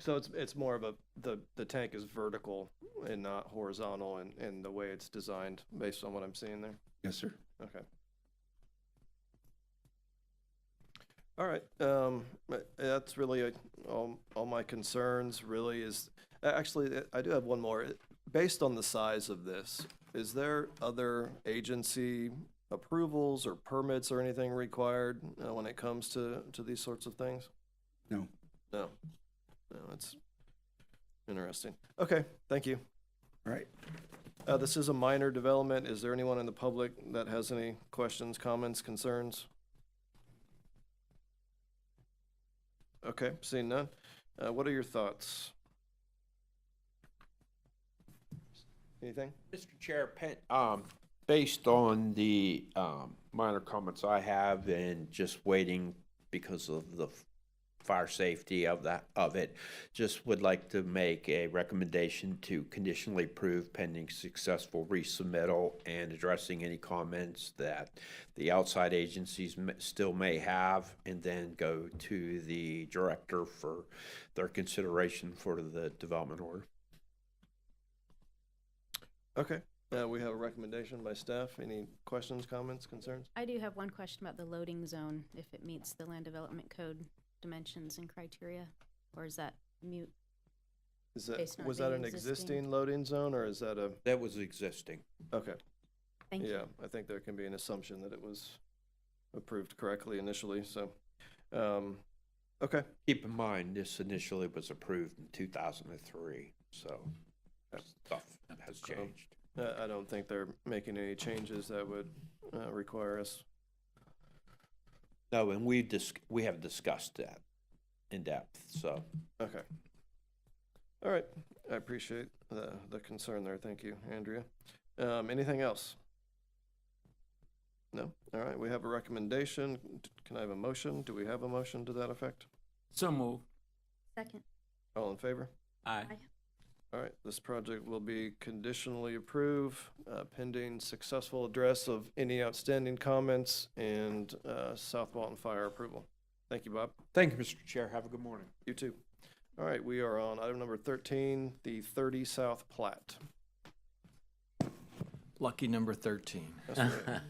So it's more of the tank is vertical and not horizontal in the way it's designed, based on what I'm seeing there? Yes, sir. Okay. All right, that's really all my concerns really is, actually, I do have one more. Based on the size of this, is there other agency approvals or permits or anything required when it comes to these sorts of things? No. No. No, that's interesting. Okay, thank you. All right. This is a minor development. Is there anyone in the public that has any questions, comments, concerns? Okay, seeing none. What are your thoughts? Anything? Mr. Chair, based on the minor comments I have and just waiting because of the fire safety of it, just would like to make a recommendation to conditionally approve pending successful resubmittal and addressing any comments that the outside agencies still may have, and then go to the director for their consideration for the development order. Okay, we have a recommendation by staff. Any questions, comments, concerns? I do have one question about the loading zone, if it meets the land development code dimensions and criteria, or is that mute? Is Based on it was that being an existing. existing loading zone, or is that a, That was existing. okay, Thank you. yeah, I think there can be an assumption that it was approved correctly initially, so, okay, Keep in mind, this initially was approved in 2003, so stuff has changed. I don't think they're making any changes that would require us. No, and we have discussed that in depth, so. Okay. All right, I appreciate the concern there, thank you, Andrea. Anything else? No? All right, we have a recommendation. Can I have a motion? Do we have a motion to that effect? So moved. Second. All in favor? Aye. All right, this project will be conditionally approved, pending successful address of any outstanding comments and South Walton Fire approval. Thank you, Bob. Thank you, Mr. Chair. Have a good morning. You too. All right, we are on item number 13, the 30 South Plat. Lucky number 13. That's right.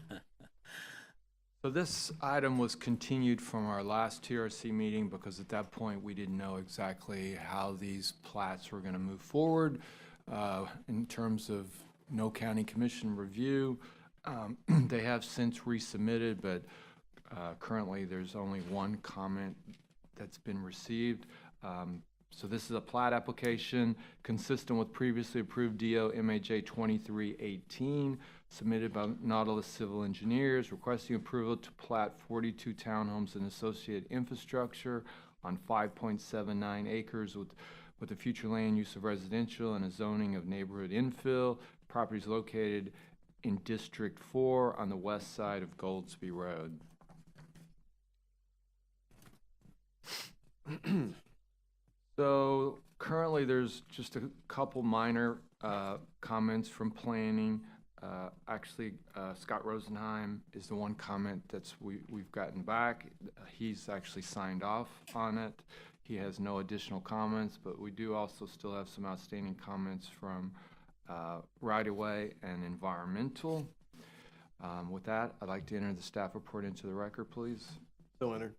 So this item was continued from our last TRC meeting because at that point, we didn't know exactly how these plats were going to move forward in terms of no county commission review. They have since resubmitted, but currently there's only one comment that's been received. So this is a plat application consistent with previously approved DO MAJ 2318 submitted by Nautilus Civil Engineers requesting approval to plat 42 townhomes and associated infrastructure on 5.79 acres with a future land use of residential and a zoning of neighborhood infill. Properties located in District 4 on the west side of Goldsby Road. So currently, there's just a couple minor comments from planning. Actually, Scott Rosenheim is the one comment we've gotten back. He's actually signed off on it. He has no additional comments, but we do also still have some outstanding comments from right-of-way and environmental. With that, I'd like to enter the staff report into the record, please. So entered.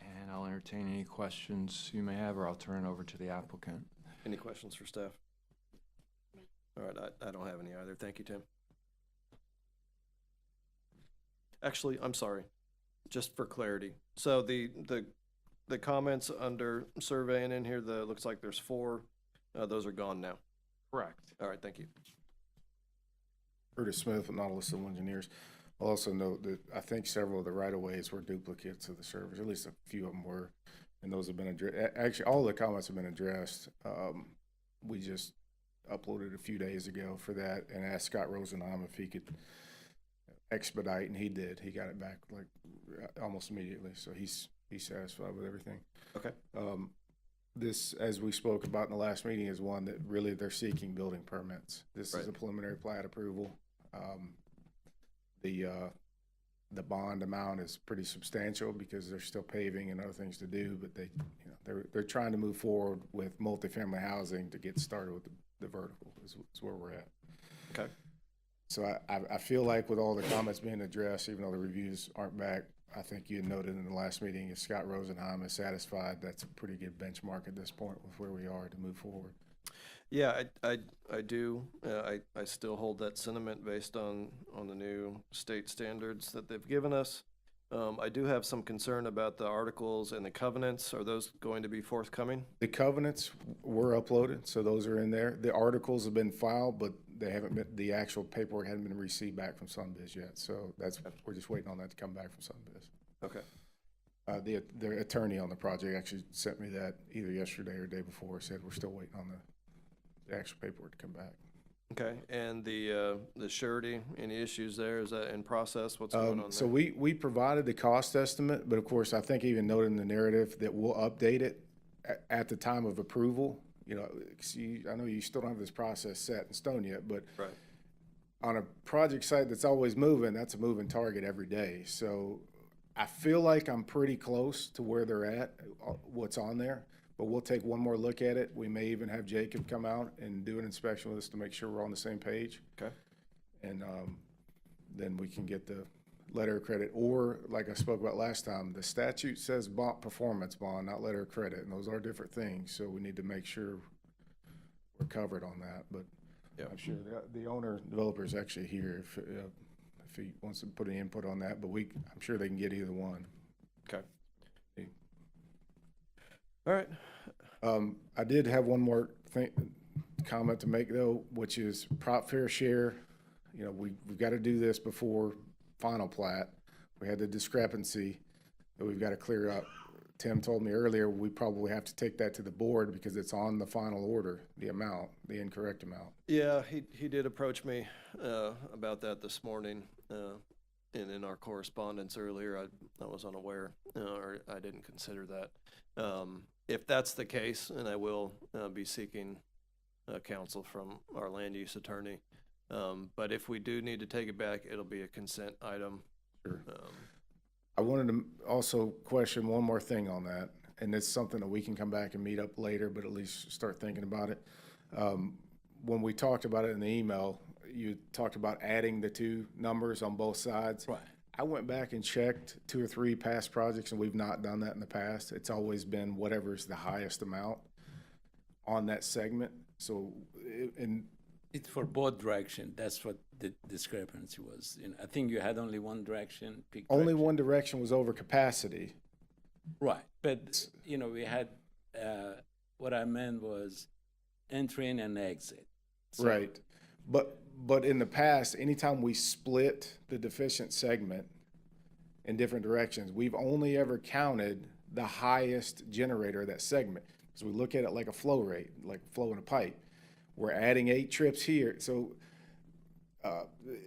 And And I'll entertain any questions you may have, or I'll turn it over to the applicant. Any questions for staff? All right, I don't have any either. Thank you, Tim. Actually, I'm sorry, just for clarity. So the comments under surveying in here, looks like there's 4, those are gone now. Correct. All right, thank you. Curtis Smith with Nautilus Civil Engineers. I'll also note that I think several of the right-of-ways were duplicates of the servers, at least a few of them were, and those have been addressed. Actually, all the comments have been addressed. We just uploaded a few days ago for that and asked Scott Rosenheim if he could expedite, and he did. He got it back like almost immediately, so he's satisfied with everything. Okay. This, as we spoke about in the last meeting, is one that really they're seeking building permits. This is a preliminary plat approval. The bond amount is pretty substantial because there's still paving and other things to do, but they're trying to move forward with multifamily housing to get started with the vertical is where we're at. Okay. So I feel like with all the comments being addressed, even though the reviews aren't back, I think you had noted in the last meeting, if Scott Rosenheim is satisfied, that's a pretty good benchmark at this point with where we are to move forward. Yeah, I do. I still hold that sentiment based on the new state standards that they've given us. I do have some concern about the articles and the covenants. Are those going to be forthcoming? The covenants were uploaded, so those are in there. The articles have been filed, but they haven't been, the actual paperwork hasn't been received back from Sunbiz yet. So we're just waiting on that to come back from Sunbiz. Okay. The attorney on the project actually sent me that either yesterday or the day before, said we're still waiting on the actual paperwork to come back. Okay, and the surety, any issues there? Is that in process? What's going on there? So we provided the cost estimate, but of course, I think even noted in the narrative that we'll update it at the time of approval. You know, 'cause I know you still don't have this process set in stone yet, but Right. on a project site that's always moving, that's a moving target every day. So I feel like I'm pretty close to where they're at, what's on there. But we'll take one more look at it. We may even have Jacob come out and do an inspection with us to make sure we're on the same page. Okay. And then we can get the letter of credit, or like I spoke about last time, the statute says performance bond, not letter of credit, and those are different things. So we need to make sure we're covered on that. But Yeah. I'm sure the owner developer is actually here if he wants to put any input on that. But I'm sure they can get either one. Okay. All right. I did have one more comment to make though, which is prop fair share. You know, we've got to do this before final plat. We had the discrepancy that we've got to clear up. Tim told me earlier, we probably have to take that to the board because it's on the final order, the incorrect amount. Yeah, he did approach me about that this morning, and in our correspondence earlier, I was unaware, or I didn't consider that. If that's the case, and I will be seeking counsel from our land use attorney, but if we do need to take it back, it'll be a consent item. Sure. I wanted to also question one more thing on that, and it's something that we can come back and meet up later, but at least start thinking about it. When we talked about it in the email, you talked about adding the 2 numbers on both sides. Right. I went back and checked 2 or 3 past projects, and we've not done that in the past. It's always been whatever's the highest amount on that segment. So, It's for both direction. That's what the discrepancy was. You know, I think you had only one direction. Peak only direction. one direction was over capacity. Right, but you know, we had what I meant was entry in and exit. So, Right. But in the past, anytime we split the deficient segment in different directions, we've only ever counted the highest generator of that segment. So we look at it like a flow rate, like flow in a pipe. We're adding 8 trips here. So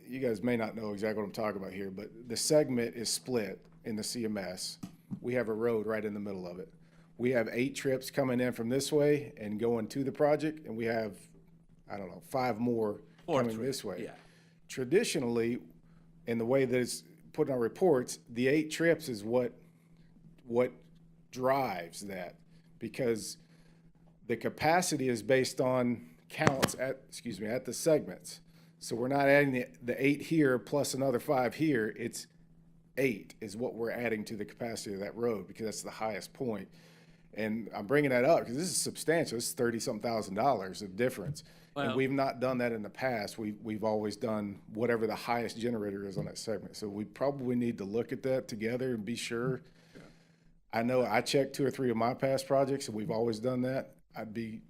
you guys may not know exactly what I'm talking about here, but the segment is split in the CMS. We have a road right in the middle of it. We have 8 trips coming in from this way and going to the project, and we have, 5 more coming this way. Yeah. Traditionally, in the way that it's put in our reports, the 8 trips is what drives that, because the capacity is based on counts at the segments. So we're not adding the 8 here plus another 5 here. It's .8 is what we're adding to the capacity of that road, because that's the highest point. And I'm bringing that up because this is substantial. It's $30-some thousand of difference. And Well- we've not done that in the past. We've always done whatever the highest generator is on that segment. So we probably need to look at that together and be sure. I know I checked 2 or 3 of my past projects, and we've always done that. I'd be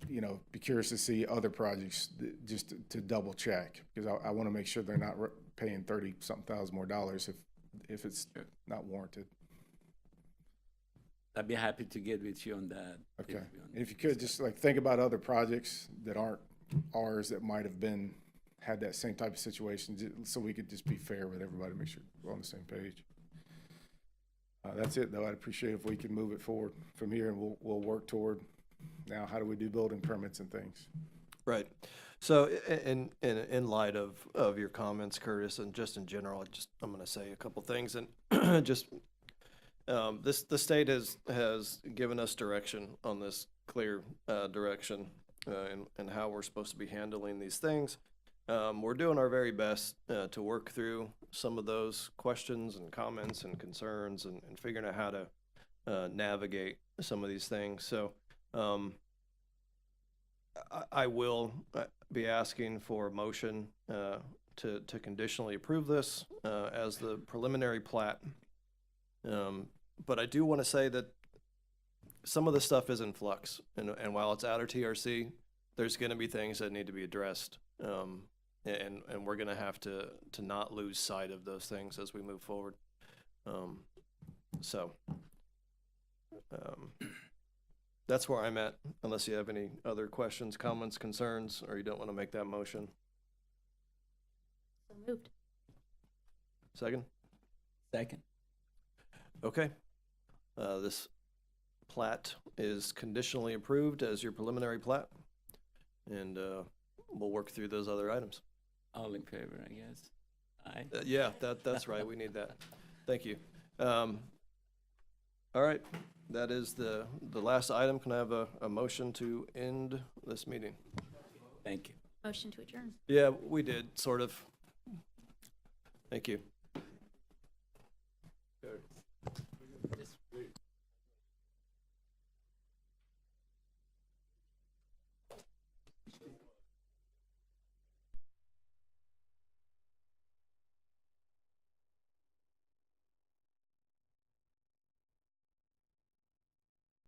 curious to see other projects just to double check, because I want to make sure they're not paying $30-something thousand more if it's not warranted. I'd be happy to get with you on that. Okay. And if you could, just like think about other projects that aren't ours that might have had that same type of situation, so we could just be fair with everybody, make sure we're on the same page. That's it, though. I'd appreciate if we can move it forward from here, and we'll work toward, now, how do we do building permits and things? Right. So in light of your comments, Curtis, and just in general, I'm going to say a couple things, and just the state has given us direction on this, clear direction and how we're supposed to be handling these things. We're doing our very best to work through some of those questions and comments and concerns and figuring out how to navigate some of these things. So I will be asking for a motion to conditionally approve this as the preliminary plat. But I do want to say that some of the stuff is in flux, and while it's out of TRC, there's going to be things that need to be addressed, and we're going to have to not lose sight of those things as we move forward. That's where I'm at, unless you have any other questions, comments, concerns, or you don't want to make that motion. So moved. Second? Second. Okay. This plat is conditionally approved as your preliminary plat, and we'll work through those other items. All in favor, I guess. Aye. Yeah, that's right. We need that. Thank you. All right. That is the last item. Can I have a motion to end this meeting? Thank you. Motion to adjourn. Yeah, we did, sort of. Thank you.